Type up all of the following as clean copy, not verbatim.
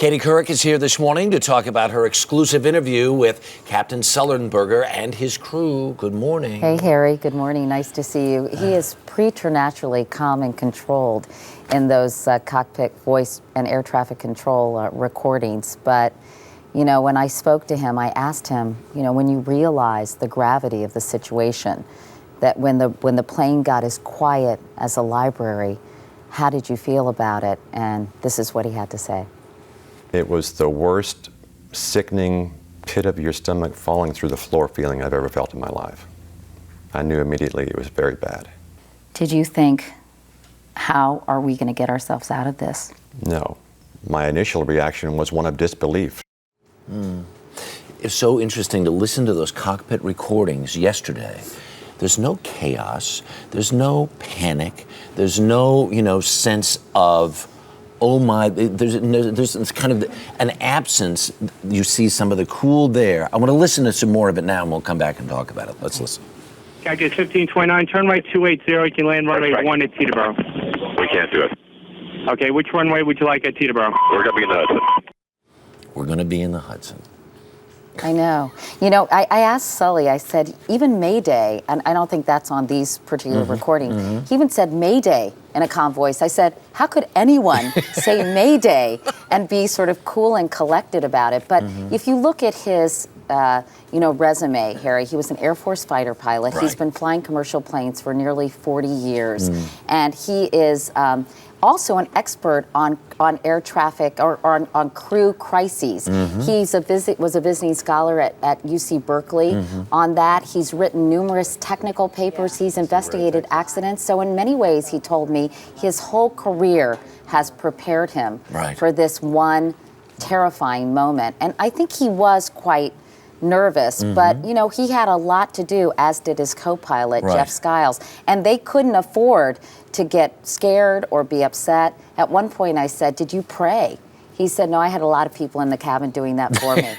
Katie Couric is here this morning to talk about her exclusive interview with Captain Sullenberger and his crew. Good morning. Hey, Harry. Good morning. Nice to see you. He is preternaturally calm and controlled in those cockpit voice and air traffic control recordings. But, you know, when I spoke to him, I asked him, you know, when you realize the gravity of the situation, that when the plane got as quiet as a library, how did you feel about it? And this is what he had to say. It was the worst, sickening, pit of your stomach falling through the floor feeling I've ever felt in my life. I knew immediately it was very bad. Did you think, how are we going to get ourselves out of this? No. My initial reaction was one of disbelief. It's so interesting to listen to those cockpit recordings yesterday. There's no chaos. There's no panic. There's no, sense of, oh my, there's kind of an absence. You see some of the cool there. I want to listen to some more of it now, and we'll come back and talk about it. Let's listen. Cactus 1529, turn right 280, you can land runway 1 at Teterboro. We can't do it. Okay, which runway would you like at Teterboro? We're going to be in the Hudson. We're going to be in the Hudson. I know. You know, I asked Sully, I said, even Mayday, and I don't think that's on these particular recordings, he even said Mayday in a calm voice. I said, how could anyone say Mayday and be sort of cool and collected about it? But if you look at his, resume, Harry, he was an Air Force fighter pilot. Right. He's been flying commercial planes for nearly 40 years. And he is also an expert on air traffic or on crew crises. He's was a visiting scholar at UC Berkeley on that. He's written numerous technical papers. He's investigated accidents. So in many ways, he told me, his whole career has prepared him for this one terrifying moment. And I think he was quite nervous, but he had a lot to do, as did his co-pilot, Jeff Skiles, and they couldn't afford to get scared or be upset. At one point I said, did you pray? He said, no, I had a lot of people in the cabin doing that for me.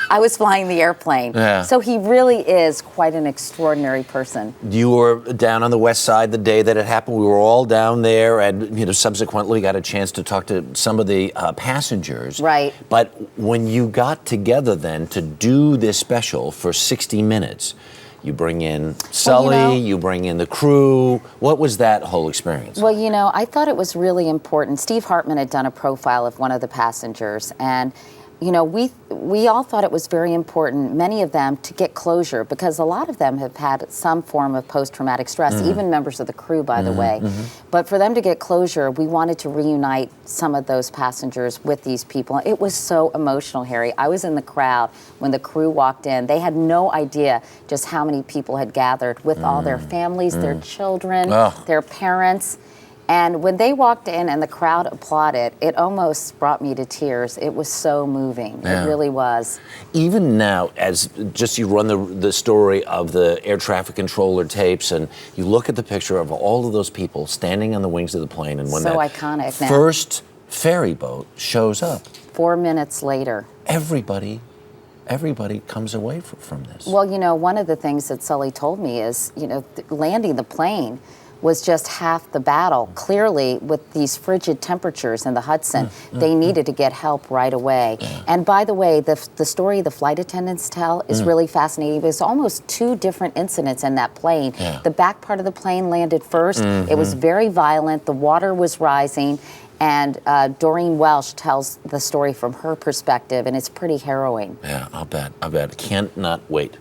I was flying the airplane. Yeah. So he really is quite an extraordinary person. You were down on the west side the day that it happened. We were all down there, and subsequently got a chance to talk to some of the passengers. Right. But when you got together then to do this special for 60 minutes, you bring in Sully, you bring in the crew. What was that whole experience? Well, I thought it was really important. Steve Hartman had done a profile of one of the passengers, and we all thought it was very important, many of them, to get closure, because a lot of them have had some form of post-traumatic stress, even members of the crew, by the way. But for them to get closure, we wanted to reunite some of those passengers with these people. It was so emotional, Harry. I was in the crowd when the crew walked in. They had no idea just how many people had gathered with all their families, their children, their parents. And when they walked in and the crowd applauded, it almost brought me to tears. It was so moving. Yeah. It really was. Even now, as just you run the story of the air traffic controller tapes, and you look at the picture of all of those people standing on the wings of the plane, and when so that iconic first ferry boat shows up, 4 minutes later, everybody comes away from this. Well, one of the things that Sully told me is, landing the plane was just half the battle. Clearly, with these frigid temperatures in the Hudson, they needed to get help right away. And by the way, the story the flight attendants tell is really fascinating. There's almost 2 different incidents in that plane. The back part of the plane landed first. It was very violent. The water was rising. And Doreen Welsh tells the story from her perspective, and it's pretty harrowing. Yeah, I'll bet. Can't not wait.